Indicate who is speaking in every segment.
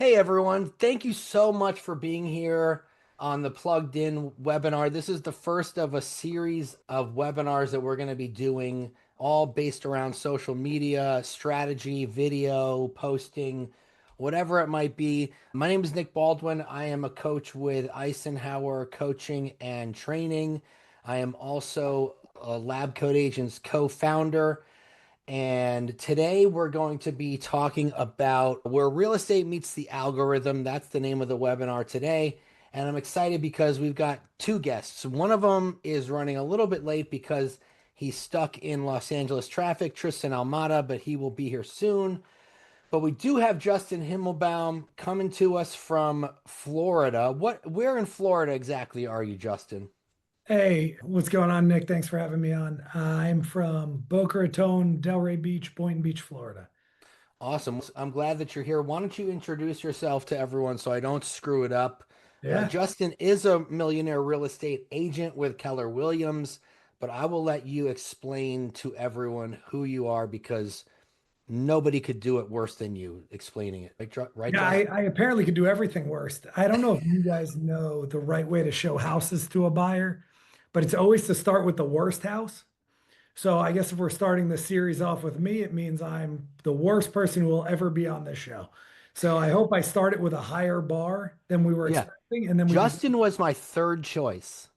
Speaker 1: Hey everyone, thank you so much for being here on the Plugged In webinar. This is the first of a series of webinars that we're going to be doing, all based around social media, strategy, video, posting, whatever it might be. My name is Nick Baldwin. I am a coach with Icenhower Coaching and Training. I am also a Lab Code Agents co-founder. And today we're going to be talking about where real estate meets the algorithm. That's the name of the webinar today. And I'm excited because we've got two guests. One of them is running a little bit late because he's stuck in Los Angeles traffic, Tristan Almada, but he will be here soon. But we do have Justin Himmelbaum coming to us from Florida. Where in Florida exactly are you, Justin?
Speaker 2: Hey, what's going on, Nick? Thanks for having me on. I'm from Boca Raton, Delray Beach, Boynton Beach, Florida.
Speaker 1: Awesome. I'm glad that you're here. Why don't you introduce yourself to everyone so I don't screw it up?
Speaker 2: Yeah.
Speaker 1: Justin is a millionaire real estate agent with Keller Williams, but I will let you explain to everyone who you are because nobody could do it worse than you explaining it. Right,
Speaker 2: Yeah, I,
Speaker 1: Justin?
Speaker 2: I apparently could do everything worst. I don't know if you guys know the right way to show houses to a buyer, but it's always to start with the worst house. So I guess if we're starting the series off with me, it means I'm the worst person who will ever be on this show. So I hope I start it with a higher bar than we were
Speaker 1: Yeah.
Speaker 2: expecting, and then we can
Speaker 1: Justin was my third choice.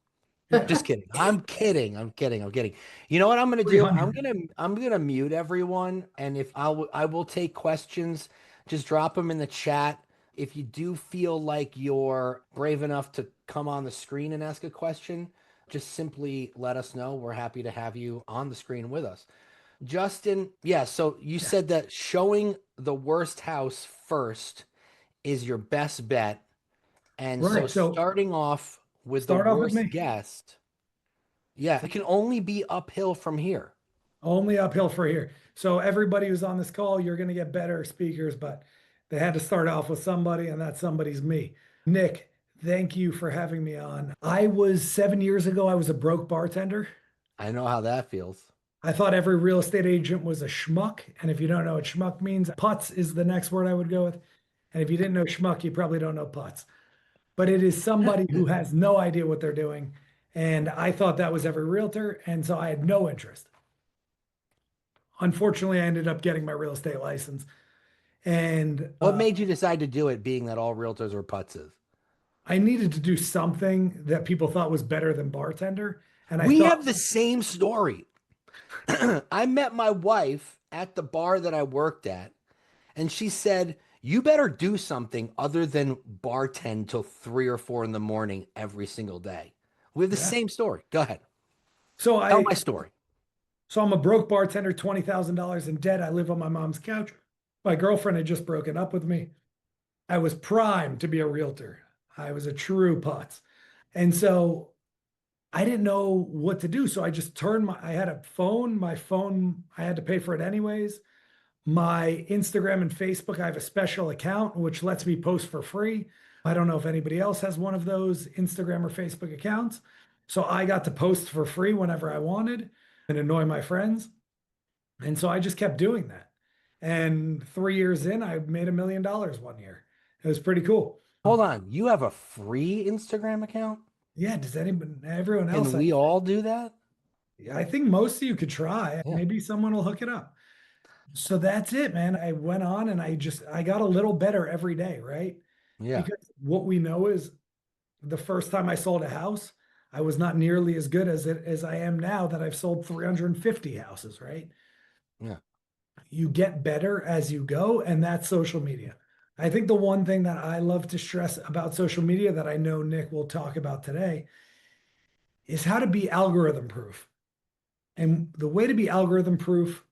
Speaker 2: go
Speaker 1: Just kidding. I'm kidding. I'm kidding. I'm kidding. You know what I'm gonna do?
Speaker 2: 300.
Speaker 1: I'm gonna mute everyone, and if I will take questions, just drop them in the chat. If you do feel like you're brave enough to come on the screen and ask a question, just simply let us know. We're happy to have you on the screen with us. Justin, yeah, so you
Speaker 2: Yeah.
Speaker 1: said that showing the worst house first is your best bet. And so
Speaker 2: Right. So
Speaker 1: starting off with the
Speaker 2: start off with
Speaker 1: worst
Speaker 2: me.
Speaker 1: guest. Yeah, it can only be uphill from here.
Speaker 2: Only uphill for here. So everybody who's on this call, you're going to get better speakers, but they had to start off with somebody, and that somebody's me. Nick, thank you for having me on. I was 7 years ago, I was a broke bartender.
Speaker 1: I know how that feels.
Speaker 2: I thought every real estate agent was a schmuck. And if you don't know what schmuck means, putz is the next word I would go with. And if you didn't know schmuck, you probably don't know putz. But it is somebody who has no idea what they're doing. And I thought that was every realtor. And so I had no interest. Unfortunately, I ended up getting my real estate license. And
Speaker 1: What made you decide to do it, being that all realtors are putzes?
Speaker 2: I needed to do something that people thought was better than bartender. And I
Speaker 1: We
Speaker 2: thought,
Speaker 1: have the same story. I met my wife at the bar that I worked at, and she said, "You better do something other than bartend till 3 or 4 in the morning every single day." We have the
Speaker 2: yeah.
Speaker 1: same story. Go ahead.
Speaker 2: So
Speaker 1: Tell
Speaker 2: I
Speaker 1: my story.
Speaker 2: so I'm a broke bartender, $20,000 in debt. I live on my mom's couch. My girlfriend had just broken up with me. I was primed to be a realtor. I was a true putz. And so I didn't know what to do. So I just turned I had a phone, my phone, I had to pay for it anyways. My Instagram and Facebook, I have a special account which lets me post for free. I don't know if anybody else has one of those Instagram or Facebook accounts. So I got to post for free whenever I wanted and annoy my friends. And so I just kept doing that. And 3 years in, I made $1 million one year. It was pretty cool.
Speaker 1: Hold on. You have a free Instagram account?
Speaker 2: Yeah, does anyone, everyone
Speaker 1: Can
Speaker 2: else,
Speaker 1: we all do that?
Speaker 2: I think most of you could try.
Speaker 1: Yeah.
Speaker 2: Maybe someone will hook it up. So that's it, man. I went on and I got a little better every day, right?
Speaker 1: Yeah.
Speaker 2: Because what we know is the first time I sold a house, I was not nearly as good as I am now that I've sold 350 houses, right?
Speaker 1: Yeah.
Speaker 2: You get better as you go, and that's social media. I think the one thing that I love to stress about social media that I know Nick will talk about today is how to be algorithm proof. And the way to be algorithm proof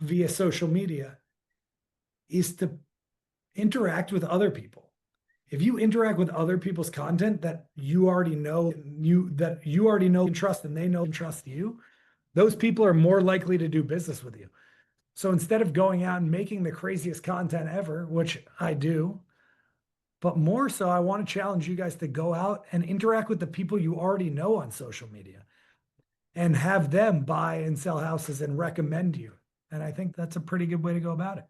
Speaker 2: via social media is to interact with other people. If you interact with other people's content that you already know, you already know and trust, and they know and trust you, those people are more likely to do business with you. So instead of going out and making the craziest content ever, which I do, but more so, I want to challenge you guys to go out and interact with the people you already know on social media and have them buy and sell houses and recommend you. And I think that's a pretty good way to go about it.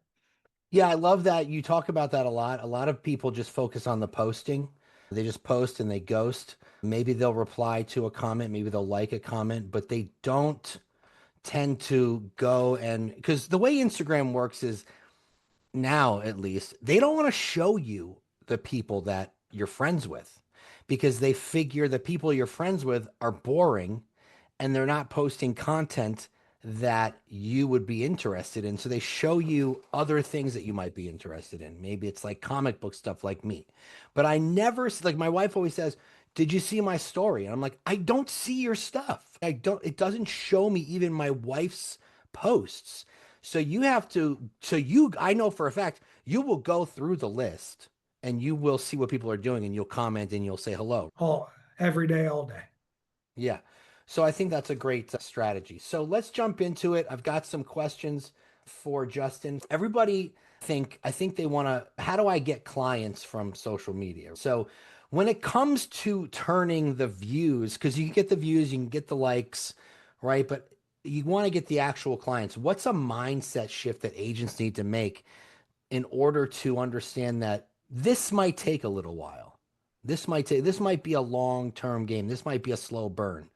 Speaker 1: Yeah, I love that you talk about that a lot. A lot of people just focus on the posting. They just post and they ghost. Maybe they'll reply to a comment, maybe they'll like a comment, but they don't tend to go and because the way Instagram works is now at least they don't want to show you the people that you're friends with because they figure the people you're friends with are boring and they're not posting content that you would be interested in. So they show you other things that you might be interested in. Maybe it's like comic book stuff like me. But I never, like my wife always says, did you see my story? And I'm like, I don't see your stuff. I don't, it doesn't show me even my wife's posts. So you have to, I know for a fact, you will go through the list and you will see what people are doing and you'll comment and you'll say hello.
Speaker 2: All every day, all day.
Speaker 1: Yeah. So I think that's a great strategy. So let's jump into it. I've got some questions for Justin. Everybody I think they want to, how do I get clients from social media? So when it comes to turning the views, because you can get the views, you can get the likes, right? But you want to get the actual clients. What's a mindset shift that agents need to make in order to understand that this might take a little while. This might be a long-term game. This might be a slow burn.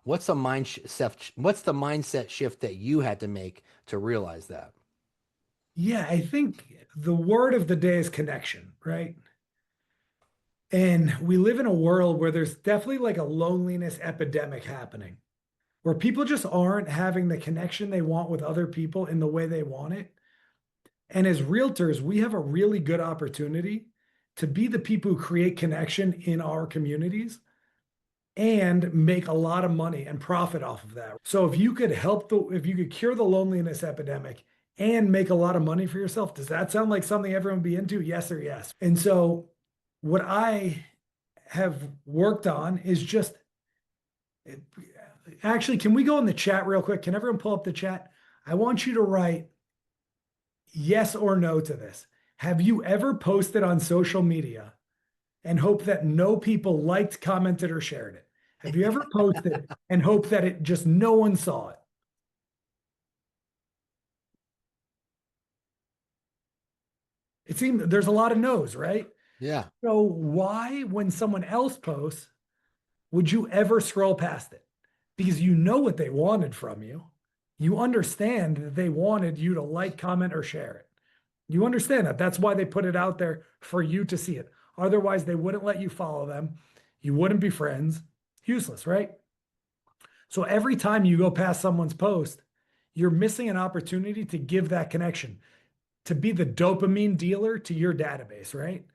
Speaker 1: What's the mindset shift that you had to make to realize that?
Speaker 2: Yeah, I think the word of the day is connection, right? And we live in a world where there's definitely like a loneliness epidemic happening, where people just aren't having the connection they want with other people in the way they want it. And as realtors, we have a really good opportunity to be the people who create connection in our communities and make a lot of money and profit off of that. So if you could cure the loneliness epidemic and make a lot of money for yourself, does that sound like something everyone would be into? Yes or yes. And so what I have worked on is just actually, can we go in the chat real quick? Can everyone pull up the chat? I want you to write yes or no to this. Have you ever posted on social media and hoped that no people liked, commented, or shared it? Have you ever posted and hoped that it just no one saw it? It seems there's a lot of no's, right?
Speaker 1: Yeah.
Speaker 2: So why, when someone else posts, would you ever scroll past it? Because you know what they wanted from you. You understand that they wanted you to like, comment, or share it. You understand that. That's why they put it out there for you to see it. Otherwise, they wouldn't let you follow them. You wouldn't be friends. Useless, right? So every time you go past someone's post, you're missing an opportunity to give that connection, to be the dopamine dealer to your database, right?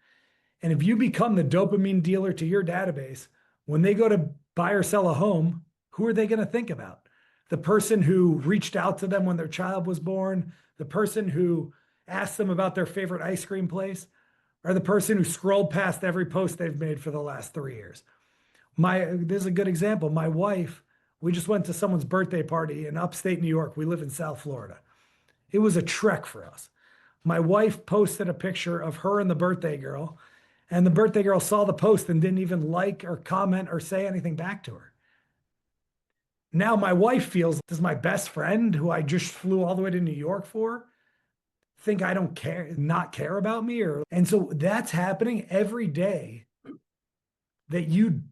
Speaker 2: And if you become the dopamine dealer to your database, when they go to buy or sell a home, who are they going to think about? The person who reached out to them when their child was born, the person who asked them about their favorite ice cream place, or the person who scrolled past every post they've made for the last 3 years. This is a good example. My wife, we just went to someone's birthday party in upstate New York. We live in South Florida. It was a trek for us. My wife posted a picture of her and the birthday girl, and the birthday girl saw the post and didn't even like or comment or say anything back to her. Now my wife feels, does my best friend, who I just flew all the way to New York for, think I don't care, not care about me? And so that's happening every day that you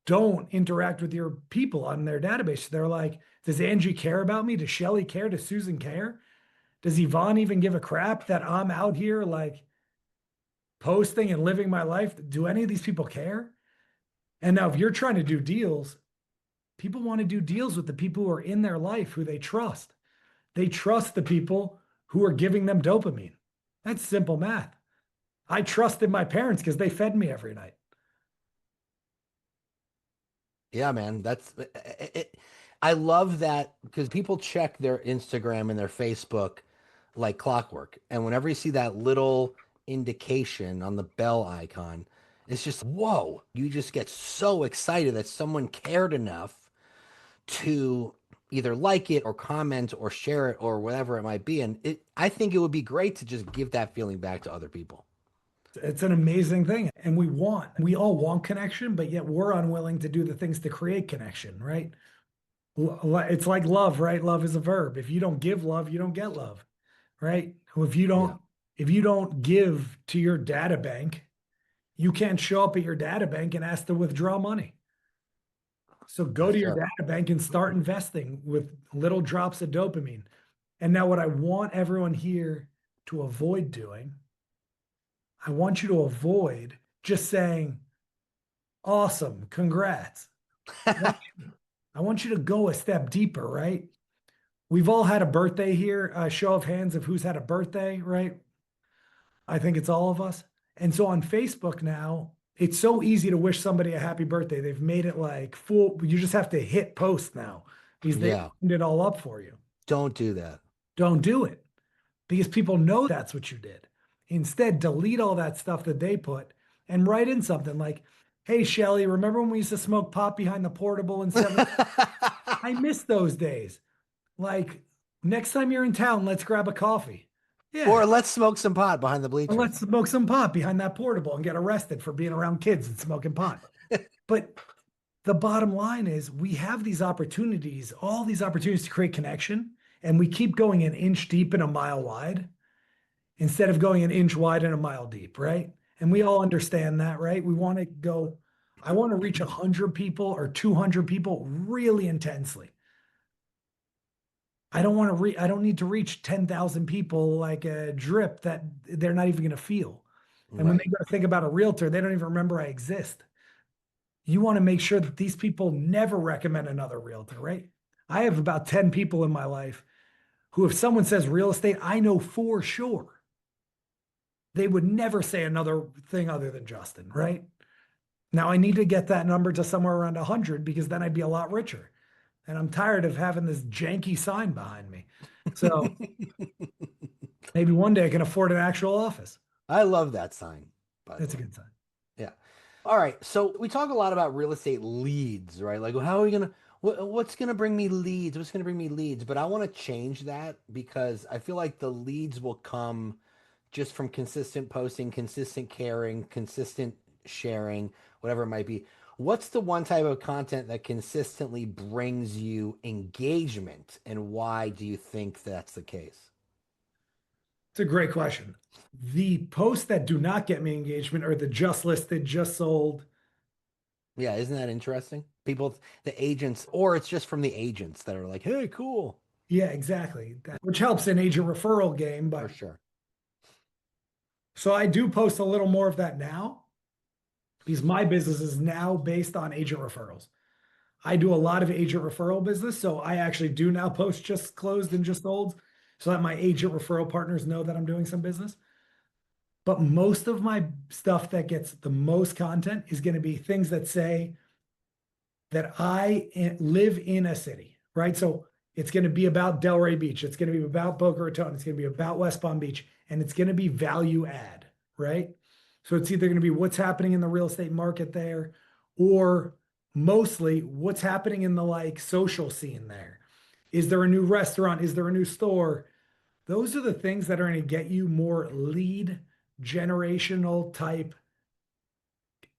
Speaker 2: don't interact with your people on their database. They're like, does Angie care about me? Does Shelly care? Does Susan care? Does Yvonne even give a crap that I'm out here like posting and living my life? Do any of these people care? And now, if you're trying to do deals, people want to do deals with the people who are in their life who they trust. They trust the people who are giving them dopamine. That's simple math. I trusted my parents because they fed me every night.
Speaker 1: Yeah, man. I love that because people check their Instagram and their Facebook like clockwork. And whenever you see that little indication on the bell icon, it's just, whoa, you just get so excited that someone cared enough to either like it or comment or share it or whatever it might be. And I think it would be great to just give that feeling back to other people.
Speaker 2: It's an amazing thing. And we all want connection, but yet we're unwilling to do the things to create connection, right? It's like love, right? Love is a verb. If you don't give love, you don't get love, right? If you
Speaker 1: Yeah.
Speaker 2: don't If you don't give to your data bank, you can't show up at your data bank and ask to withdraw money. So go to
Speaker 1: That's
Speaker 2: your
Speaker 1: right.
Speaker 2: data bank and start investing with little drops of dopamine. And now, what I want everyone here to avoid doing, I want you to avoid just saying, awesome, congrats. I want you to go a step deeper, right? We've all had a birthday here. A show of hands of who's had a birthday, right? I think it's all of us. And so on Facebook now, it's so easy to wish somebody a happy birthday. They've made it like full, you just have to hit post now because they
Speaker 1: Yeah.
Speaker 2: opened it all up for you.
Speaker 1: Don't do that.
Speaker 2: Don't do it because people know that's what you did. Instead, delete all that stuff that they put and write in something like, hey, Shelly, remember when we used to smoke pot behind the portable in 7? I miss those days. Like, next time you're in town, let's grab a coffee. Yeah.
Speaker 1: Or let's smoke some pot behind the
Speaker 2: And
Speaker 1: bleachers.
Speaker 2: let's smoke some pot behind that portable and get arrested for being around kids and smoking pot. But the bottom line is we have these opportunities, all these opportunities to create connection, and we keep going an inch deep and a mile wide instead of going an inch wide and a mile deep, right? And we
Speaker 1: Yeah.
Speaker 2: all understand that, right? We want to go, I want to reach 100 people or 200 people really intensely. I don't need to reach 10,000 people like a drip that they're not even going to feel. And when they
Speaker 1: Right.
Speaker 2: go to think about a realtor, they don't even remember I exist. You want to make sure that these people never recommend another realtor, right? I have about 10 people in my life who, if someone says real estate, I know for sure they would never say another thing other than Justin, right? Now I need to get that number to somewhere around 100 because then I'd be a lot richer. And I'm tired of having this janky sign behind me. So maybe one day I can afford an actual office.
Speaker 1: I love that sign, by the
Speaker 2: That's a
Speaker 1: way.
Speaker 2: good sign.
Speaker 1: Yeah. All right. So we talk a lot about real estate leads, right? Like, how are we gonna, what's gonna bring me leads? What's gonna bring me leads? But I want to change that because I feel like the leads will come just from consistent posting, consistent caring, consistent sharing, whatever it might be. What's the one type of content that consistently brings you engagement, and why do you think that's the case?
Speaker 2: It's a great question. The posts that do not get me engagement are the just listed, just sold.
Speaker 1: Yeah, isn't that interesting? People, the agents, or it's just from the agents that are like, "Hey, cool,"
Speaker 2: Yeah, exactly. Which helps in agent referral game.
Speaker 1: for
Speaker 2: But
Speaker 1: sure.
Speaker 2: so I do post a little more of that now because my business is now based on agent referrals. I do a lot of agent referral business. So I actually do now post just closed and just sold so that my agent referral partners know that I'm doing some business. But most of my stuff that gets the most content is going to be things that say that live in a city, right? So it's going to be about Delray Beach. It's going to be about Boca Raton. It's going to be about West Palm Beach. And it's going to be value add, right? So it's either going to be what's happening in the real estate market there or mostly what's happening in the like social scene there. Is there a new restaurant? Is there a new store? Those are the things that are going to get you more lead generational type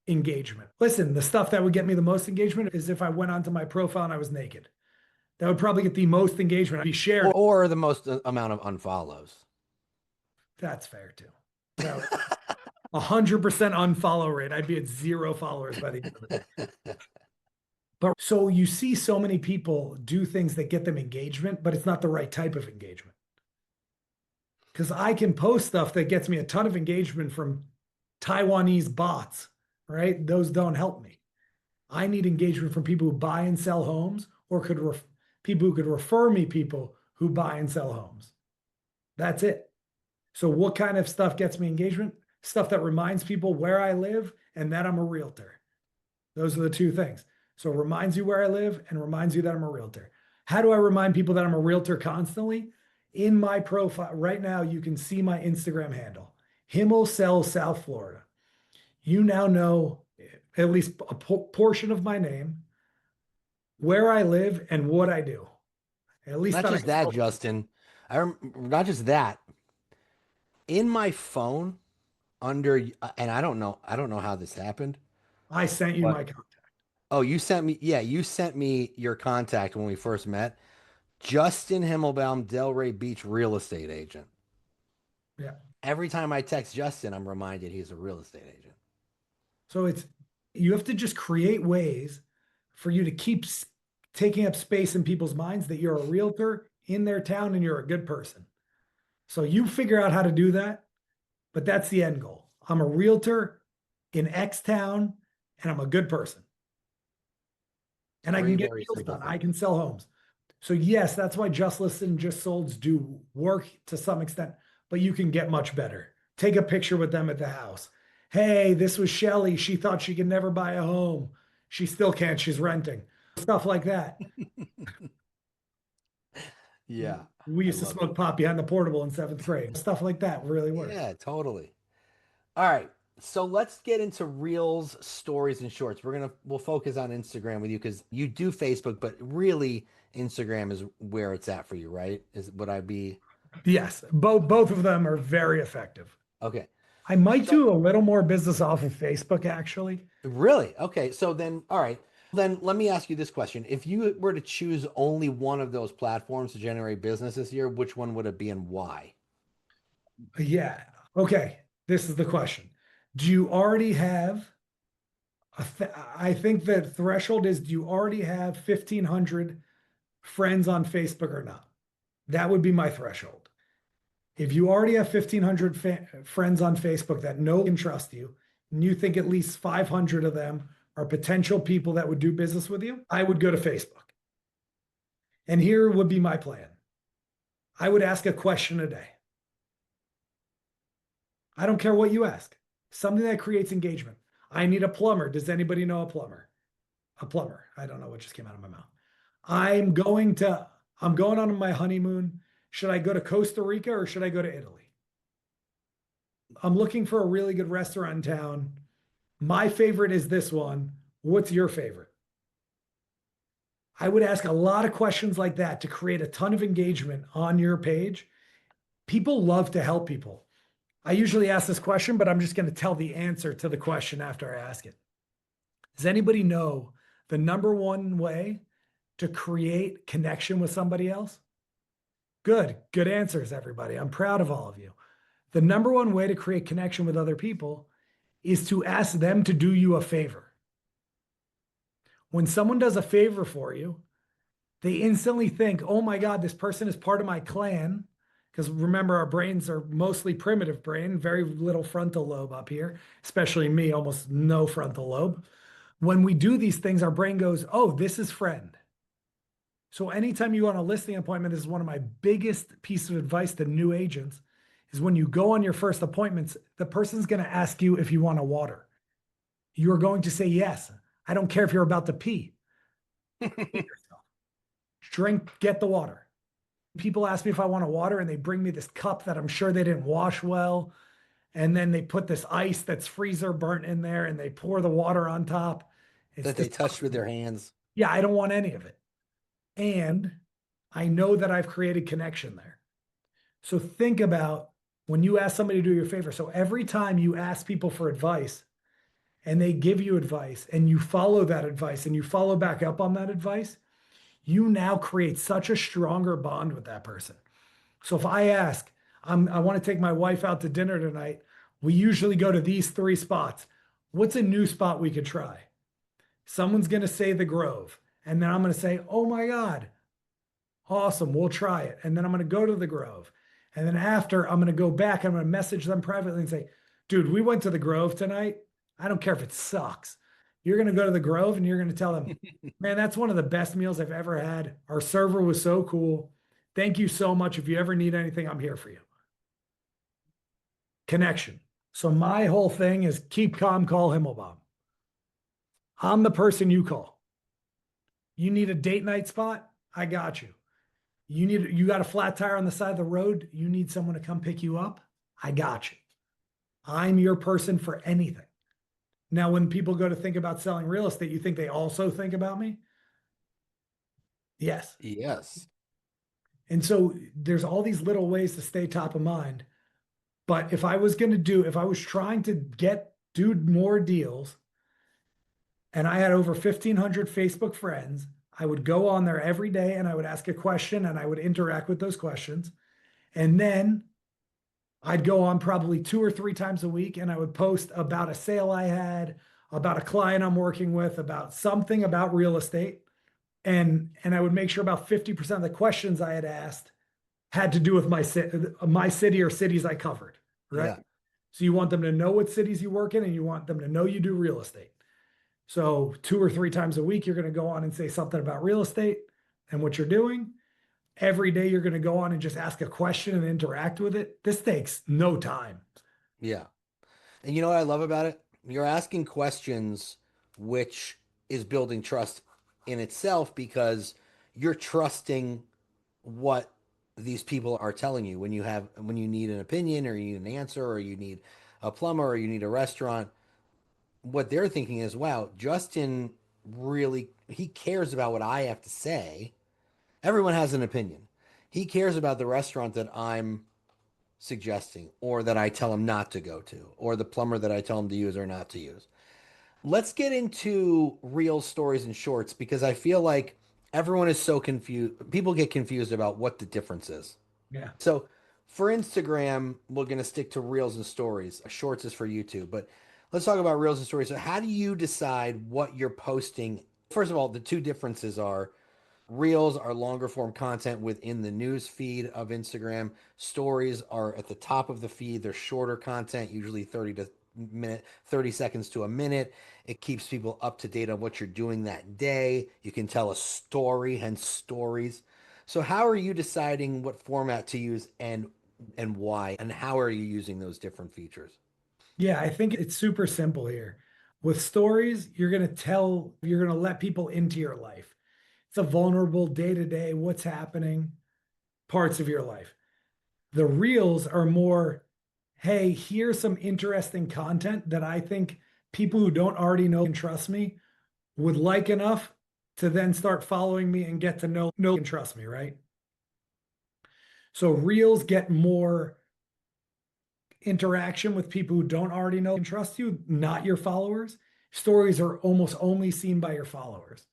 Speaker 2: engagement. Listen, the stuff that would get me the most engagement is if I went onto my profile and I was naked. That would probably get the most engagement. I'd be shared.
Speaker 1: Or the most amount of unfollows.
Speaker 2: That's fair too. That would 100% unfollow rate. I'd be at 0 followers by the end of the day. But so you see so many people do things that get them engagement, but it's not the right type of engagement. Because I can post stuff that gets me a ton of engagement from Taiwanese bots, right? Those don't help me. I need engagement from people who buy and sell homes or people who could refer me people who buy and sell homes. That's it. So what kind of stuff gets me engagement? Stuff that reminds people where I live and that I'm a realtor. Those are the two things. So it reminds you where I live and reminds you that I'm a realtor. How do I remind people that I'm a realtor constantly? In my profile right now, you can see my Instagram handle, Himmel Sells South Florida. You now know at least a portion of my name, where I live, and what I do. At least
Speaker 1: Not
Speaker 2: on
Speaker 1: just that,
Speaker 2: a,
Speaker 1: Justin. Not just that. In my phone, under, and I don't know how this happened,
Speaker 2: I sent you
Speaker 1: but
Speaker 2: my contact.
Speaker 1: oh, you sent me, yeah, you sent me your contact when we first met. Justin Himmelbaum, Delray Beach real estate agent.
Speaker 2: Yeah.
Speaker 1: Every time I text Justin, I'm reminded he's a real estate agent.
Speaker 2: So you have to just create ways for you to keep taking up space in people's minds that you're a realtor in their town and you're a good person. So you figure out how to do that, but that's the end goal. I'm a realtor in X town and I'm a good person. And I can
Speaker 1: Three
Speaker 2: get
Speaker 1: very
Speaker 2: deals
Speaker 1: simple
Speaker 2: done. I
Speaker 1: things.
Speaker 2: can sell homes. So yes, that's why Just Listen, Just Solds do work to some extent, but you can get much better. Take a picture with them at the house. Hey, this was Shelly. She thought she could never buy a home. She still can't. She's renting. Stuff like that.
Speaker 1: Yeah,
Speaker 2: We
Speaker 1: I
Speaker 2: used to
Speaker 1: love it.
Speaker 2: smoke pot behind the portable in seventh grade. Stuff like that really works.
Speaker 1: Yeah, totally. All right. So let's get into reels, stories, and shorts. We'll focus on Instagram with you because you do Facebook, but really Instagram is where it's at for you, right? Is would I be
Speaker 2: Yes, both of them are very effective.
Speaker 1: okay?
Speaker 2: I might
Speaker 1: So
Speaker 2: do a little more business off of Facebook actually.
Speaker 1: really, okay. So then, all right. Then let me ask you this question: if you were to choose only one of those platforms to generate business this year, which one would it be and why?
Speaker 2: Yeah. Okay. This is the question. Do you already have I think the threshold is do you already have 1,500 friends on Facebook or not? That would be my threshold. If you already have 1,500 friends on Facebook that know and trust you, and you think at least 500 of them are potential people that would do business with you, I would go to Facebook. And here would be my plan. I would ask a question a day. I don't care what you ask. Something that creates engagement. I need a plumber. Does anybody know a plumber? A plumber. I don't know what just came out of my mouth. I'm going on my honeymoon. Should I go to Costa Rica or should I go to Italy? I'm looking for a really good restaurant in town. My favorite is this one. What's your favorite? I would ask a lot of questions like that to create a ton of engagement on your page. People love to help people. I usually ask this question, but I'm just going to tell the answer to the question after I ask it. Does anybody know the number one way to create connection with somebody else? Good answers, everybody. I'm proud of all of you. The number one way to create connection with other people is to ask them to do you a favor. When someone does a favor for you, they instantly think, oh my God, this person is part of my clan. Because remember, our brains are mostly primitive brain, very little frontal lobe up here, especially me, almost no frontal lobe. When we do these things, our brain goes, oh, this is friend. So anytime you want a listing appointment, this is one of my biggest pieces of advice to new agents is when you go on your first appointments, the person's going to ask you if you want a water. You're going to say yes. I don't care if you're about to pee. Drink, get the water. People ask me if I want a water and they bring me this cup that I'm sure they didn't wash well. And then they put this ice that's freezer burnt in there and they pour the water on top. It's
Speaker 1: That they touched with their
Speaker 2: disgusting.
Speaker 1: hands.
Speaker 2: Yeah, I don't want any of it. And I know that I've created connection there. So think about when you ask somebody to do you a favor. So every time you ask people for advice and they give you advice and you follow that advice and you follow back up on that advice, you now create such a stronger bond with that person. So if I ask, I want to take my wife out to dinner tonight, we usually go to these three spots. What's a new spot we could try? Someone's going to say the Grove. And then I'm going to say, oh my God, awesome, we'll try it. And then I'm going to go to the Grove. And then after, I'm going to go back. I'm going to message them privately and say, dude, we went to the Grove tonight. I don't care if it sucks. You're going to go to the Grove and you're going to tell them, man, that's one of the best meals I've ever had. Our server was so cool. Thank you so much. If you ever need anything, I'm here for you. Connection. So my whole thing is keep calm, call Himmelbaum. I'm the person you call. You need a date night spot? I got you. You got a flat tire on the side of the road, you need someone to come pick you up? I got you. I'm your person for anything. Now, when people go to think about selling real estate, you think they also think about me? Yes.
Speaker 1: Yes.
Speaker 2: And so there's all these little ways to stay top of mind. But if I was trying to do more deals and I had over 1,500 Facebook friends, I would go on there every day and I would ask a question and I would interact with those questions. And then I'd go on probably 2 or 3 times a week and I would post about a sale I had, about a client I'm working with, about something about real estate. And I would make sure about 50% of the questions I had asked had to do with my city or cities I covered, right?
Speaker 1: Yeah.
Speaker 2: So you want them to know what cities you work in and you want them to know you do real estate. So 2 or 3 times a week, you're going to go on and say something about real estate and what you're doing. Every day, you're going to go on and just ask a question and interact with it. This takes no time.
Speaker 1: Yeah. And you know what I love about it? You're asking questions, which is building trust in itself because you're trusting what these people are telling you when you need an opinion or you need an answer or you need a plumber or you need a restaurant. What they're thinking is, wow, Justin really he cares about what I have to say. Everyone has an opinion. He cares about the restaurant that I'm suggesting or that I tell him not to go to or the plumber that I tell him to use or not to use. Let's get into real stories and shorts because I feel like everyone is so confused. People get confused about what the difference is.
Speaker 2: Yeah.
Speaker 1: So for Instagram, we're going to stick to reels and stories. Shorts is for YouTube, but let's talk about reels and stories. So how do you decide what you're posting? First of all, the two differences are reels are longer form content within the news feed of Instagram. Stories are at the top of the feed. They're shorter content, usually 30 seconds to a minute. It keeps people up to date on what you're doing that day. You can tell a story, hence stories. So how are you deciding what format to use and why? And how are you using those different features?
Speaker 2: Yeah, I think it's super simple here. With stories, you're going to let people into your life. It's a vulnerable day to day, what's happening, parts of your life. The reels are more, hey, here's some interesting content that I think people who don't already know and trust me would like enough to then start following me and get to know and trust me, right? So reels get more interaction with people who don't already know and trust you, not your followers. Stories are almost only seen by your followers.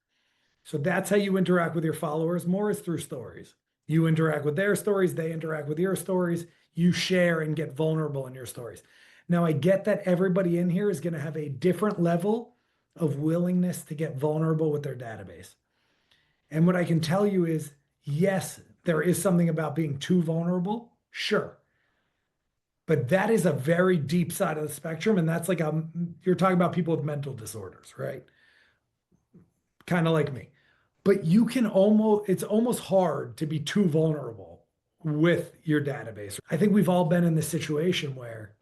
Speaker 2: So that's how you interact with your followers more is through stories. You interact with their stories, they interact with your stories, you share and get vulnerable in your stories. Now, I get that everybody in here is going to have a different level of willingness to get vulnerable with their database. And what I can tell you is yes, there is something about being too vulnerable. Sure. But that is a very deep side of the spectrum. And that's you're talking about people with mental disorders, right? Kind of like me. But it's almost hard to be too vulnerable with your database. I think we've all been in this situation where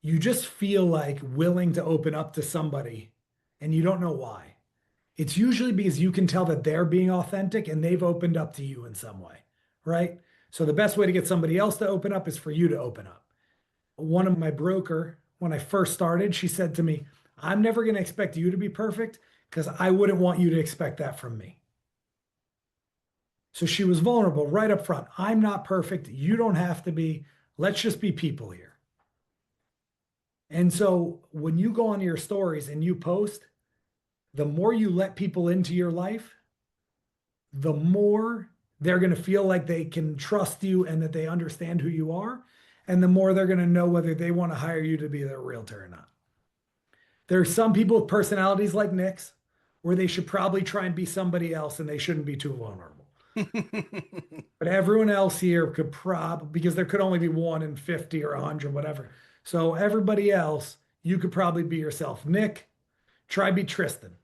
Speaker 2: you just feel like willing to open up to somebody and you don't know why. It's usually because you can tell that they're being authentic and they've opened up to you in some way, right? So the best way to get somebody else to open up is for you to open up. One of my broker, when I first started, she said to me, I'm never going to expect you to be perfect because I wouldn't want you to expect that from me. So she was vulnerable right up front. I'm not perfect. You don't have to be. Let's just be people here. And so when you go on your stories and you post, the more you let people into your life, the more they're going to feel like they can trust you and that they understand who you are. And the more they're going to know whether they want to hire you to be their realtor or not. There are some people with personalities like Nick's where they should probably try and be somebody else and they shouldn't be too vulnerable. But everyone else here could because there could only be one in 50 or 100, whatever. So everybody else, you could probably be yourself. Nick, try be Tristan.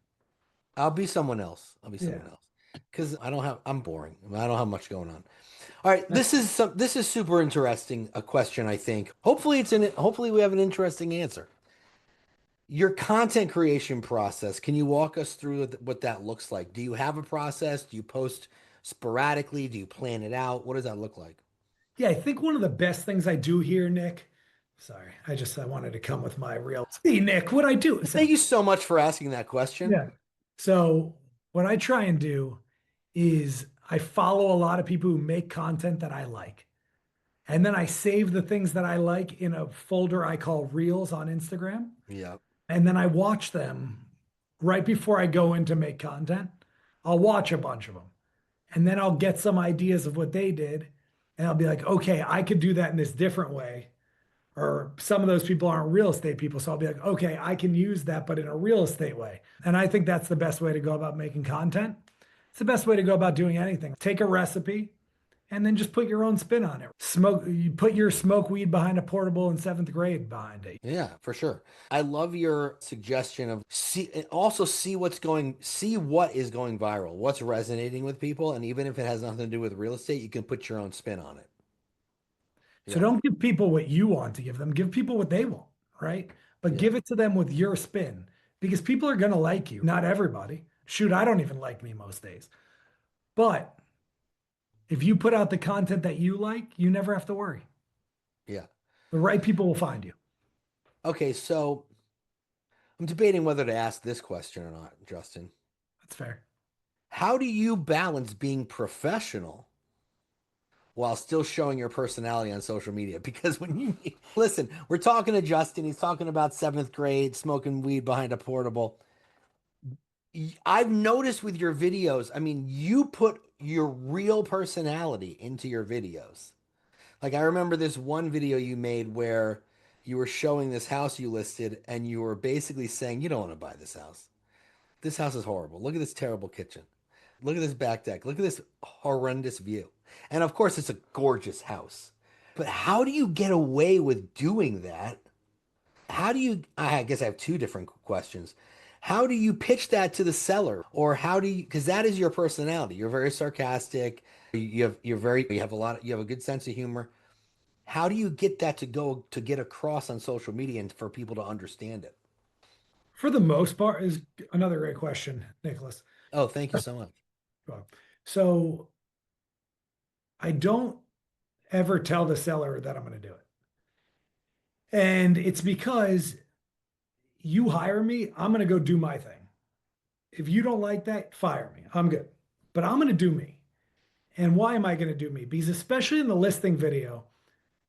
Speaker 1: I'll be someone else. I'll be
Speaker 2: Yeah.
Speaker 1: someone else because I'm boring. I don't have much going on. All right, this is super interesting. A question I think. Hopefully it's in it. Hopefully we have an interesting answer. Your content creation process. Can you walk us through what that looks like? Do you have a process? Do you post sporadically? Do you plan it out? What does that look like?
Speaker 2: Yeah, I think one of the best things I do here, Nick. Sorry, I wanted to come with my real. See, Nick, what I do.
Speaker 1: Thank you so much for asking that question.
Speaker 2: Yeah. So what I try and do is I follow a lot of people who make content that I like. And then I save the things that I like in a folder I call Reels on Instagram.
Speaker 1: Yeah.
Speaker 2: And then I watch them right before I go in to make content. I'll watch a bunch of them. And then I'll get some ideas of what they did. And I'll be like, okay, I could do that in this different way. Or some of those people aren't real estate people. So I'll be like, okay, I can use that, but in a real estate way. And I think that's the best way to go about making content. It's the best way to go about doing anything. Take a recipe and then just put your own spin on it. You put your smoke weed behind a portable in seventh grade behind it.
Speaker 1: Yeah, for sure. I love your suggestion of also see what is going viral, what's resonating with people, and even if it has nothing to do with real estate, you can put your own spin on it.
Speaker 2: So
Speaker 1: Yeah,
Speaker 2: don't give people what you want to give them, give people what they want, right? But
Speaker 1: yeah,
Speaker 2: give it to them with your spin because people are going to like you. Not everybody. Shoot, I don't even like me most days. But if you put out the content that you like, you never have to worry.
Speaker 1: yeah.
Speaker 2: The right people will find you.
Speaker 1: Okay, so I'm debating whether to ask this question or not, Justin.
Speaker 2: That's fair.
Speaker 1: How do you balance being professional while still showing your personality on social media? Because when you listen, we're talking to Justin, he's talking about seventh grade, smoking weed behind a portable. I've noticed with your videos, I mean, you put your real personality into your videos. Like I remember this one video you made where you were showing this house you listed and you were basically saying, you don't want to buy this house. This house is horrible. Look at this terrible kitchen. Look at this back deck. Look at this horrendous view. And of course, it's a gorgeous house. But how do you get away with doing that? How do you, I guess I have two different questions. How do you pitch that to the seller? Or how do you, because that is your personality. You're very sarcastic. You have a lot, you have a good sense of humor. How do you get that to get across on social media and for people to understand it?
Speaker 2: For the most part, is another great question, Nicholas.
Speaker 1: Oh, thank you so much.
Speaker 2: So I don't ever tell the seller that I'm going to do it. And it's because you hire me, I'm going to go do my thing. If you don't like that, fire me. I'm good. But I'm going to do me. And why am I going to do me? Because especially in the listing video,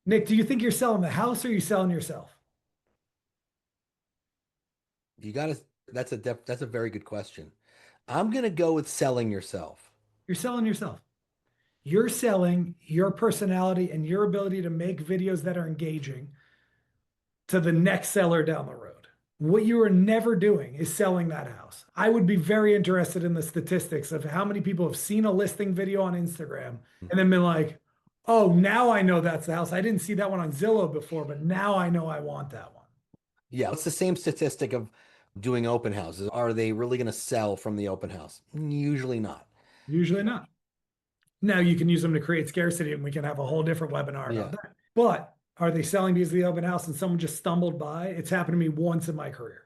Speaker 2: Nick, do you think you're selling the house or are you selling yourself?
Speaker 1: You got to, that's a very good question. I'm going to go with selling yourself.
Speaker 2: You're selling yourself. You're selling your personality and your ability to make videos that are engaging to the next seller down the road. What you are never doing is selling that house. I would be very interested in the statistics of how many people have seen a listing video on Instagram and then been like, oh, now I know that's the house. I didn't see that one on Zillow before, but now I know I want that one.
Speaker 1: Yeah, it's the same statistic of doing open houses. Are they really going to sell from the open house? Usually not.
Speaker 2: Usually not. Now you can use them to create scarcity and we can have a whole different webinar about
Speaker 1: Yeah.
Speaker 2: that. But are they selling because of the open house and someone just stumbled by? It's happened to me once in my career.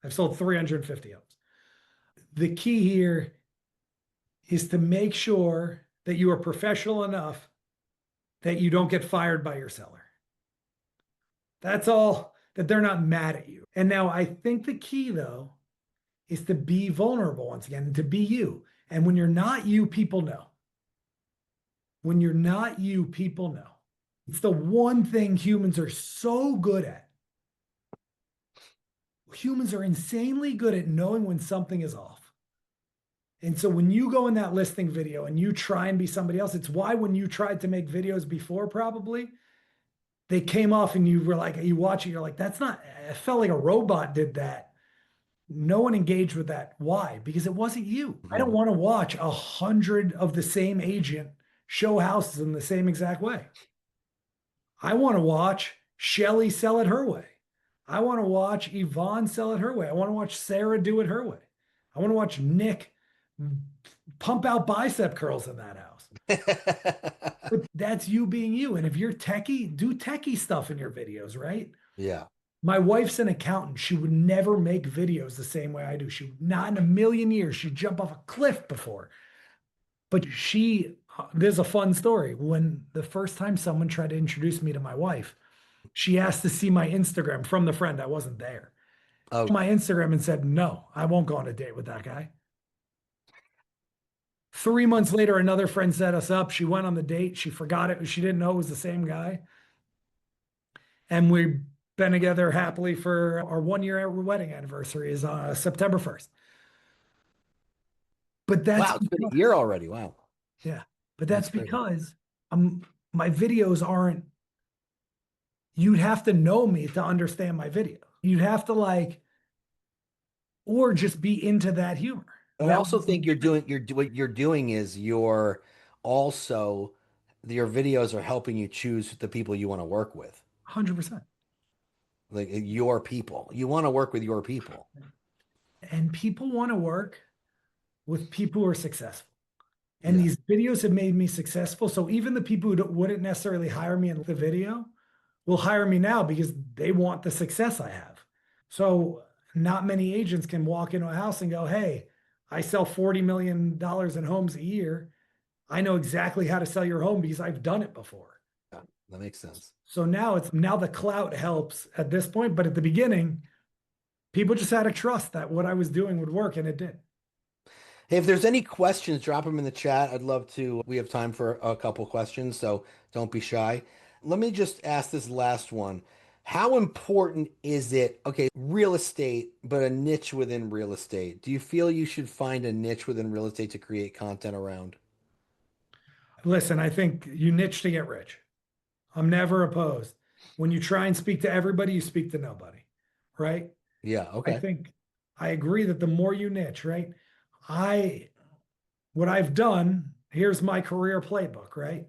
Speaker 2: I've sold 350 of them. The key here is to make sure that you are professional enough that you don't get fired by your seller. That's all, that they're not mad at you. And now I think the key, though, is to be vulnerable once again, and to be you. And when you're not you, people know. When you're not you, people know. It's the one thing humans are so good at. Humans are insanely good at knowing when something is off. And so when you go in that listing video and you try and be somebody else, it's why when you tried to make videos before, probably they came off and you were like, you watch it, you're like, that's not, it felt like a robot did that. No one engaged with that. Why? Because it wasn't you. I don't
Speaker 1: Mhm.
Speaker 2: want to watch 100 of the same agent show houses in the same exact way. I want to watch Shelly sell it her way. I want to watch Yvonne sell it her way. I want to watch Sarah do it her way. I want to watch Nick pump out bicep curls in that house. But that's you being you. And if you're techie, do techie stuff in your videos, right?
Speaker 1: Yeah.
Speaker 2: My wife's an accountant. She would never make videos the same way I do. She would not in a million years. She'd jump off a cliff before. But there's a fun story. When the first time someone tried to introduce me to my wife, she asked to see my Instagram from the friend. I wasn't there.
Speaker 1: Oh,
Speaker 2: My Instagram and said, no, I won't go on a date with that guy. 3 months later, another friend set us up. She went on the date. She forgot it. She didn't know it was the same guy. And we've been together happily for our 1 year wedding anniversary is September 1st. But that's
Speaker 1: wow. It's been a year already. Wow.
Speaker 2: yeah. But that's
Speaker 1: That's crazy.
Speaker 2: because I'm my videos aren't, you'd have to know me to understand my video. You'd have to like, or just be into that humor.
Speaker 1: But I
Speaker 2: That
Speaker 1: also
Speaker 2: would
Speaker 1: think
Speaker 2: be
Speaker 1: you're doing what you're doing is you're also your videos are helping you choose the people you want to work with.
Speaker 2: 100%.
Speaker 1: Like your people. You want to work with your people.
Speaker 2: And people want to work with people who are successful. And
Speaker 1: Yeah.
Speaker 2: these videos have made me successful. So even the people who wouldn't necessarily hire me in the video will hire me now because they want the success I have. So not many agents can walk into a house and go, hey, I sell $40 million in homes a year. I know exactly how to sell your home because I've done it before.
Speaker 1: Yeah, that makes sense.
Speaker 2: So now the clout helps at this point. But at the beginning, people just had to trust that what I was doing would work, and it did.
Speaker 1: Hey, if there's any questions, drop them in the chat. I'd love to. We have time for a couple questions, so don't be shy. Let me just ask this last one. How important is it? Okay, real estate, but a niche within real estate. Do you feel you should find a niche within real estate to create content around?
Speaker 2: Listen, I think you niche to get rich. I'm never opposed. When you try and speak to everybody, you speak to nobody, right?
Speaker 1: Yeah,
Speaker 2: I
Speaker 1: okay.
Speaker 2: think I agree that the more you niche, right? I what I've done, here's my career playbook, right?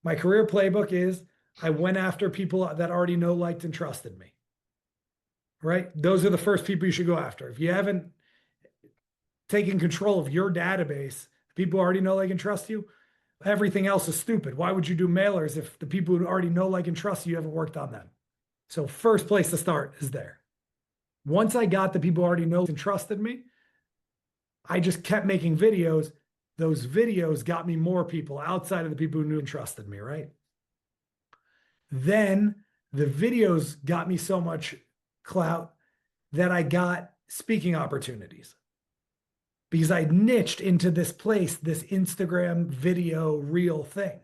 Speaker 2: My career playbook is I went after people that already know, liked, and trusted me, right? Those are the first people you should go after. If you haven't taken control of your database, people who already know, like, and trust you, everything else is stupid. Why would you do mailers if the people who already know, like, and trust you haven't worked on them? So, first place to start is there. Once I got the people who already know and trusted me, I just kept making videos. Those videos got me more people outside of the people who knew and trusted me, right? Then the videos got me so much clout that I got speaking opportunities because I niched into this place, this Instagram video reel thing.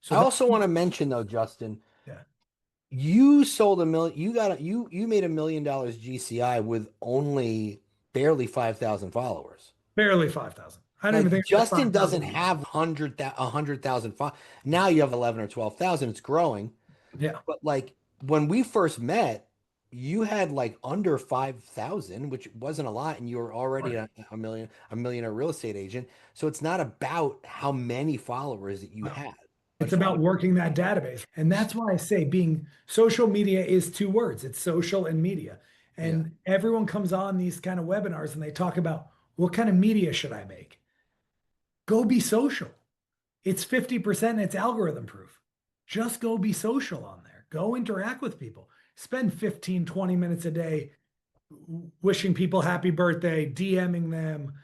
Speaker 2: So
Speaker 1: I
Speaker 2: that,
Speaker 1: also want to mention though, Justin,
Speaker 2: yeah,
Speaker 1: you sold a million, you made $1 million GCI with only barely 5,000 followers.
Speaker 2: barely 5,000. I don't even
Speaker 1: Like
Speaker 2: think I got
Speaker 1: Justin doesn't
Speaker 2: 5,000.
Speaker 1: have 100,000 now you have 11 or 12,000. It's growing.
Speaker 2: Yeah,
Speaker 1: But like when we first met, you had like under 5,000, which wasn't a lot, and you were already
Speaker 2: right.
Speaker 1: a millionaire real estate agent. So it's not about how many followers that you
Speaker 2: No.
Speaker 1: had. I
Speaker 2: It's
Speaker 1: just want
Speaker 2: about working that database. And that's why I say being social media is two words. It's social and media.
Speaker 1: yeah.
Speaker 2: And everyone comes on these kind of webinars and they talk about what kind of media should I make? Go be social. It's 50% and it's algorithm proof. Just go be social on there. Go interact with people. Spend 15, 20 minutes a day wishing people happy birthday, DMing them,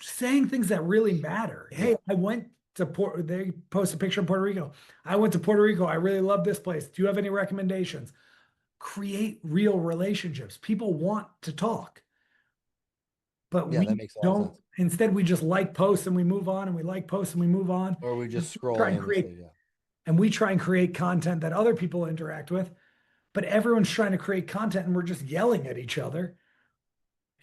Speaker 2: saying things that really matter. Hey,
Speaker 1: Yeah.
Speaker 2: I went to they post a picture of Puerto Rico. I went to Puerto Rico. I really love this place. Do you have any recommendations? Create real relationships. People want to talk, but
Speaker 1: Yeah, that
Speaker 2: we
Speaker 1: makes a lot of
Speaker 2: don't.
Speaker 1: sense.
Speaker 2: Instead, we just like posts and we move on, and we like posts and we move on.
Speaker 1: Or we
Speaker 2: And
Speaker 1: just
Speaker 2: we
Speaker 1: scroll
Speaker 2: try and create,
Speaker 1: aimlessly. Yeah.
Speaker 2: and we try and create content that other people interact with, but everyone's trying to create content and we're just yelling at each other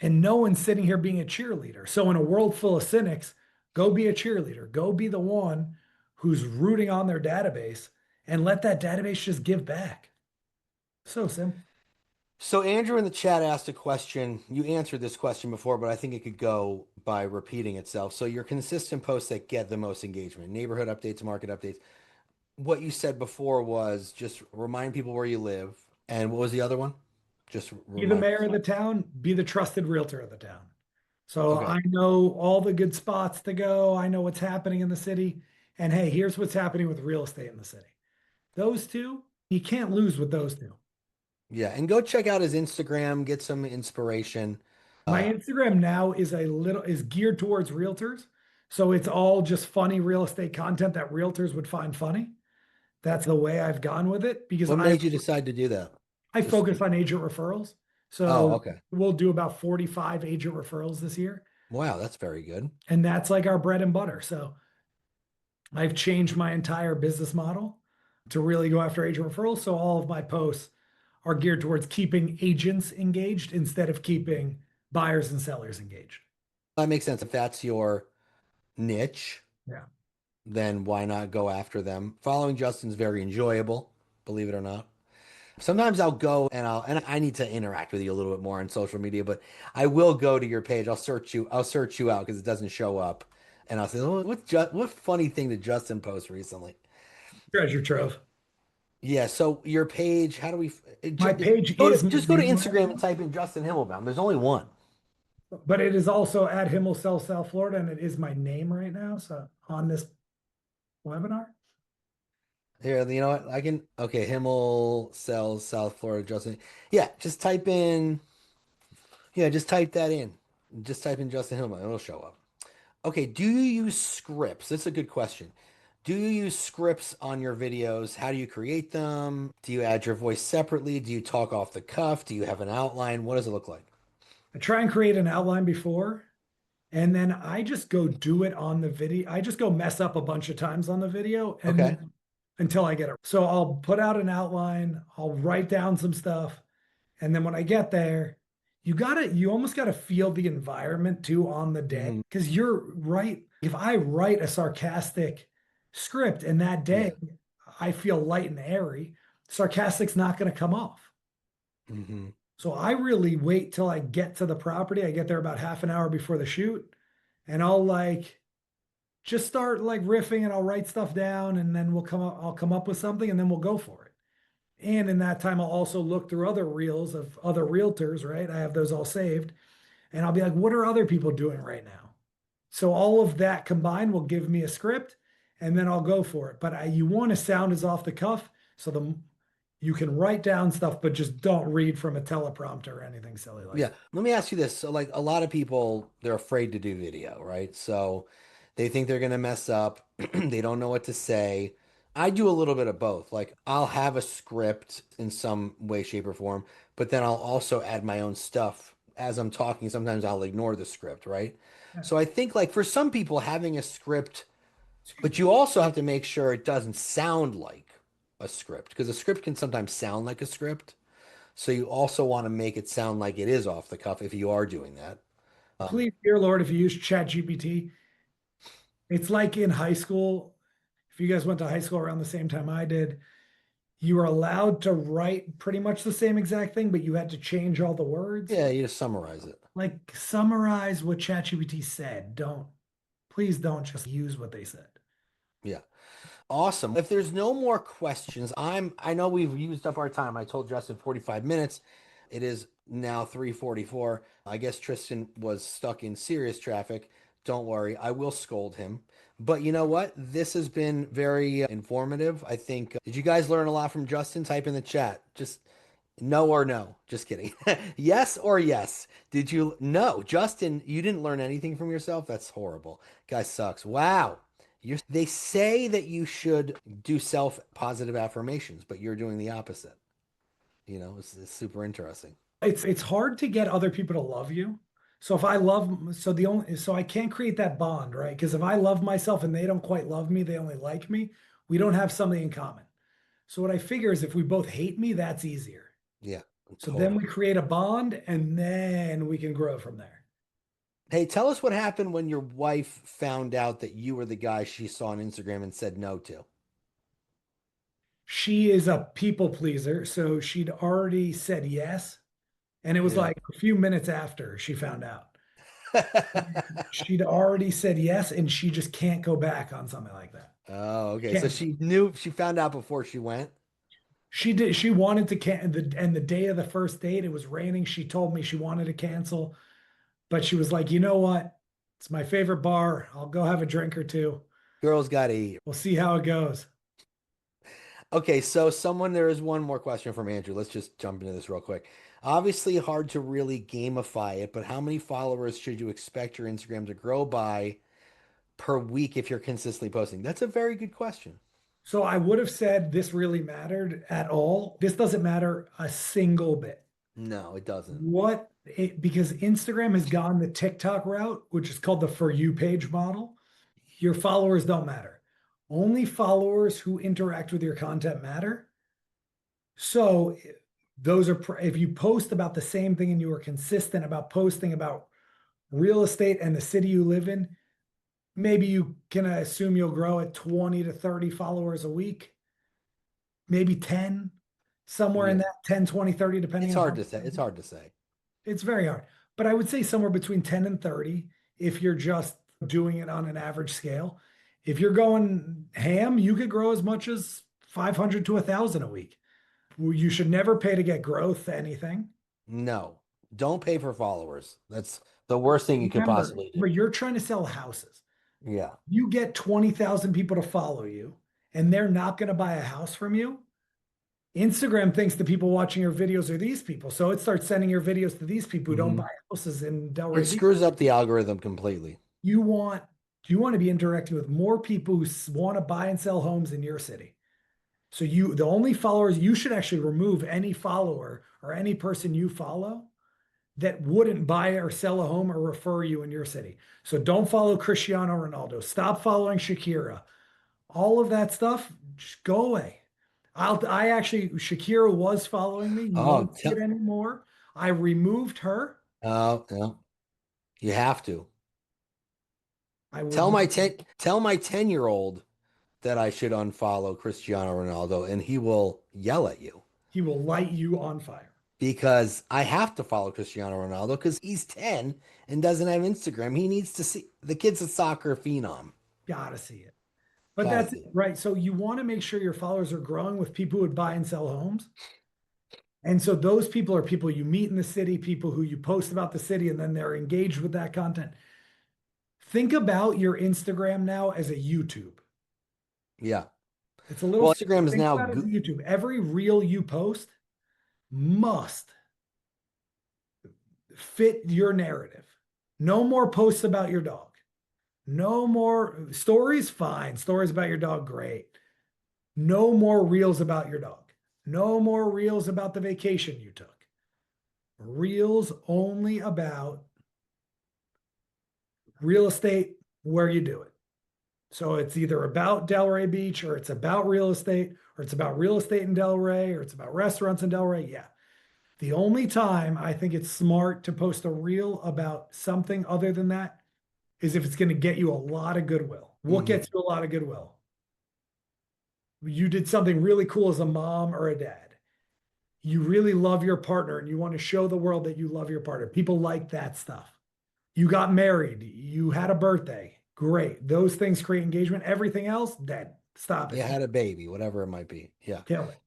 Speaker 2: and no one's sitting here being a cheerleader. So in a world full of cynics, go be a cheerleader. Go be the one who's rooting on their database and let that database just give back. So simple.
Speaker 1: So Andrew in the chat asked a question. You answered this question before, but I think it could go by repeating itself. So your consistent posts that get the most engagement, neighborhood updates, market updates. What you said before was just remind people where you live. And what was the other one? Just
Speaker 2: Be the
Speaker 1: remind
Speaker 2: mayor
Speaker 1: us.
Speaker 2: of the town, be the trusted realtor of the town. So
Speaker 1: Okay.
Speaker 2: I know all the good spots to go. I know what's happening in the city. And hey, here's what's happening with real estate in the city. Those two, you can't lose with those two.
Speaker 1: Yeah. And go check out his Instagram, get some inspiration.
Speaker 2: My
Speaker 1: Uh,
Speaker 2: Instagram now is geared towards realtors. So it's all just funny real estate content that realtors would find funny. That's the way I've gone with it because
Speaker 1: what made you decide to do that?
Speaker 2: I
Speaker 1: Just,
Speaker 2: focus on agent referrals.
Speaker 1: oh,
Speaker 2: So
Speaker 1: okay.
Speaker 2: we'll do about 45 agent referrals this year.
Speaker 1: Wow, that's very good.
Speaker 2: And that's like our bread and butter. So I've changed my entire business model to really go after agent referrals. So all of my posts are geared towards keeping agents engaged instead of keeping buyers and sellers engaged.
Speaker 1: That makes sense. If that's your niche,
Speaker 2: Yeah.
Speaker 1: then why not go after them? Following Justin's very enjoyable, believe it or not. Sometimes I'll go and I need to interact with you a little bit more on social media, but I will go to your page. I'll search you out because it doesn't show up. And I'll say, oh, what funny thing did Justin post recently?
Speaker 2: Treasure trove.
Speaker 1: Yeah, so your page, how do we
Speaker 2: My page is my
Speaker 1: just go to
Speaker 2: name right
Speaker 1: Instagram and
Speaker 2: now,
Speaker 1: type in Justin Himmelbaum. There's only one.
Speaker 2: but it is also at Himmel Cell, South Florida, and it is my name right now. So on this webinar,
Speaker 1: Here, you know what? I can okay, Himmel sells South Florida Justin. Yeah, just type that in. Just type in Justin Hillman, it'll show up. Okay, do you use scripts? That's a good question. Do you use scripts on your videos? How do you create them? Do you add your voice separately? Do you talk off the cuff? Do you have an outline? What does it look like?
Speaker 2: I try and create an outline before, and then I just go do it on the video. I just go mess up a bunch of times on the video, and
Speaker 1: Okay.
Speaker 2: then until I get it. So I'll put out an outline, I'll write down some stuff, and then when I get there, you almost gotta feel the environment too on the day.
Speaker 1: Hmm.
Speaker 2: Because you're right. If I write a sarcastic script and that day
Speaker 1: Yeah.
Speaker 2: I feel light and airy, sarcastic's not gonna come off.
Speaker 1: Hmm.
Speaker 2: So I really wait till I get to the property. I get there about half an hour before the shoot, and I'll like just start like riffing and I'll write stuff down and then I'll come up with something and then we'll go for it. And in that time, I'll also look through other reels of other realtors, right? I have those all saved. And I'll be like, what are other people doing right now? So all of that combined will give me a script and then I'll go for it. But you want to sound as off the cuff so you can write down stuff, but just don't read from a teleprompter or anything silly like
Speaker 1: Yeah.
Speaker 2: that.
Speaker 1: Let me ask you this. So, like, a lot of people, they're afraid to do video, right? So they think they're going to mess up. They don't know what to say. I do a little bit of both. Like, I'll have a script in some way, shape, or form, but then I'll also add my own stuff as I'm talking. Sometimes I'll ignore the script, right?
Speaker 2: Yeah.
Speaker 1: So I think, like, for some people, having a script,
Speaker 2: Excuse
Speaker 1: but
Speaker 2: me.
Speaker 1: you also have to make sure it doesn't sound like a script because a script can sometimes sound like a script. So you also want to make it sound like it is off the cuff if you are doing that. Um,
Speaker 2: Please, dear Lord, if you use Chat GPT, it's like in high school. If you guys went to high school around the same time I did, you were allowed to write pretty much the same exact thing, but you had to change all the words.
Speaker 1: yeah, you just summarize it.
Speaker 2: Like summarize what ChatGPT said. Please don't just use what they said.
Speaker 1: Yeah. Awesome. If there's no more questions, I know we've used up our time. I told Justin 45 minutes. It is now 3:44. I guess Tristan was stuck in serious traffic. Don't worry, I will scold him. But you know what? This has been very informative. I think did you guys learn a lot from Justin? Type in the chat. Just no or no. Just kidding. Yes or yes. Did you no, Justin, you didn't learn anything from yourself? That's horrible. Guy sucks. Wow. They say that you should do self-positive affirmations, but you're doing the opposite. It's super interesting.
Speaker 2: It's hard to get other people to love you. So if I love so the only so I can't create that bond, right? Because if I love myself and they don't quite love me, they only like me, we don't have something in common. So what I figure is if we both hate me, that's easier.
Speaker 1: Yeah,
Speaker 2: So then
Speaker 1: totally.
Speaker 2: we create a bond and then we can grow from there.
Speaker 1: Hey, tell us what happened when your wife found out that you were the guy she saw on Instagram and said no to.
Speaker 2: She is a people pleaser, so she'd already said yes. And it was
Speaker 1: Yeah.
Speaker 2: like a few minutes after she found out. She'd already said yes, and she just can't go back on something like that.
Speaker 1: Oh, okay. So
Speaker 2: Can't.
Speaker 1: she found out before she went.
Speaker 2: She did. She wanted to can and the day of the first date, it was raining. She told me she wanted to cancel, but she was like, you know what? It's my favorite bar. I'll go have a drink or two.
Speaker 1: Girls gotta eat.
Speaker 2: We'll see how it goes.
Speaker 1: Okay, so there is one more question from Andrew. Let's just jump into this real quick. Obviously, hard to really gamify it, but how many followers should you expect your Instagram to grow by per week if you're consistently posting? That's a very good question.
Speaker 2: So I would have said this really mattered at all. This doesn't matter a single bit.
Speaker 1: No, it doesn't.
Speaker 2: Because Instagram has gone the TikTok route, which is called the For You page model. Your followers don't matter. Only followers who interact with your content matter. So those are if you post about the same thing and you are consistent about posting about real estate and the city you live in, maybe you can assume you'll grow at 20 to 30 followers a week, maybe 10, somewhere in
Speaker 1: Yeah.
Speaker 2: that 10, 20, 30,
Speaker 1: It's
Speaker 2: depending on
Speaker 1: hard
Speaker 2: how
Speaker 1: to say. It's hard to say.
Speaker 2: it's very hard. But I would say somewhere between 10 and 30 if you're just doing it on an average scale. If you're going ham, you could grow as much as 500 to 1,000 a week. You should never pay to get growth anything.
Speaker 1: No, don't pay for followers. That's the worst thing you could
Speaker 2: Remember,
Speaker 1: possibly
Speaker 2: but
Speaker 1: do.
Speaker 2: you're trying to sell houses.
Speaker 1: Yeah.
Speaker 2: You get 20,000 people to follow you and they're not going to buy a house from you. Instagram thinks the people watching your videos are these people. So it starts sending your videos to these people who don't
Speaker 1: Hmm.
Speaker 2: buy houses in
Speaker 1: It
Speaker 2: Delray Beach.
Speaker 1: screws up the algorithm completely.
Speaker 2: You want you want to be interacting with more people who want to buy and sell homes in your city. So the only followers you should actually remove any follower or any person you follow that wouldn't buy or sell a home or refer you in your city. So don't follow Cristiano Ronaldo. Stop following Shakira. All of that stuff, just go away. I actually Shakira was following me. You
Speaker 1: Oh,
Speaker 2: won't see it anymore. I removed her.
Speaker 1: oh, no, you have to.
Speaker 2: I would not.
Speaker 1: Tell my 10-year-old that I should unfollow Cristiano Ronaldo and he will yell at you
Speaker 2: He will light you on fire.
Speaker 1: because I have to follow Cristiano Ronaldo because he's 10 and doesn't have Instagram. He needs to see the kid's a soccer phenom.
Speaker 2: Gotta see it. But
Speaker 1: Gotta
Speaker 2: that's it,
Speaker 1: see it.
Speaker 2: right. So you want to make sure your followers are growing with people who would buy and sell homes. And so those people are people you meet in the city, people who you post about the city, and then they're engaged with that content. Think about your Instagram now as a YouTube.
Speaker 1: Yeah.
Speaker 2: It's a little
Speaker 1: Well,
Speaker 2: silly.
Speaker 1: Instagram is
Speaker 2: Think
Speaker 1: now
Speaker 2: about it as a YouTube. Every reel you post must fit your narrative. No more posts about your dog. No more stories, fine. Stories about your dog, great. No more reels about your dog. No more reels about the vacation you took. Reels only about real estate where you do it. So it's either about Delray Beach or it's about real estate or it's about real estate in Delray or it's about restaurants in Delray. Yeah. The only time I think it's smart to post a reel about something other than that is if it's going to get you a lot of goodwill. What
Speaker 1: Mhm.
Speaker 2: gets you a lot of goodwill? You did something really cool as a mom or a dad. You really love your partner and you want to show the world that you love your partner. People like that stuff. You got married, you had a birthday. Great. Those things create engagement. Everything else, dead. Stop
Speaker 1: You
Speaker 2: it.
Speaker 1: had a baby, whatever it might be. Yeah.
Speaker 2: Kill it.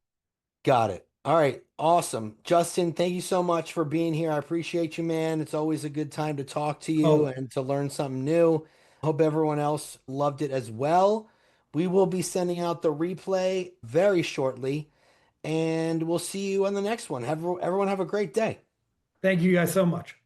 Speaker 1: Got it. All right. Awesome. Justin, thank you so much for being here. I appreciate you, man. It's always a good time to talk to you
Speaker 2: Oh,
Speaker 1: and to learn something new. Hope everyone else loved it as well. We will be sending out the replay very shortly, and we'll see you on the next one. Everyone have a great day.
Speaker 2: thank you guys so much.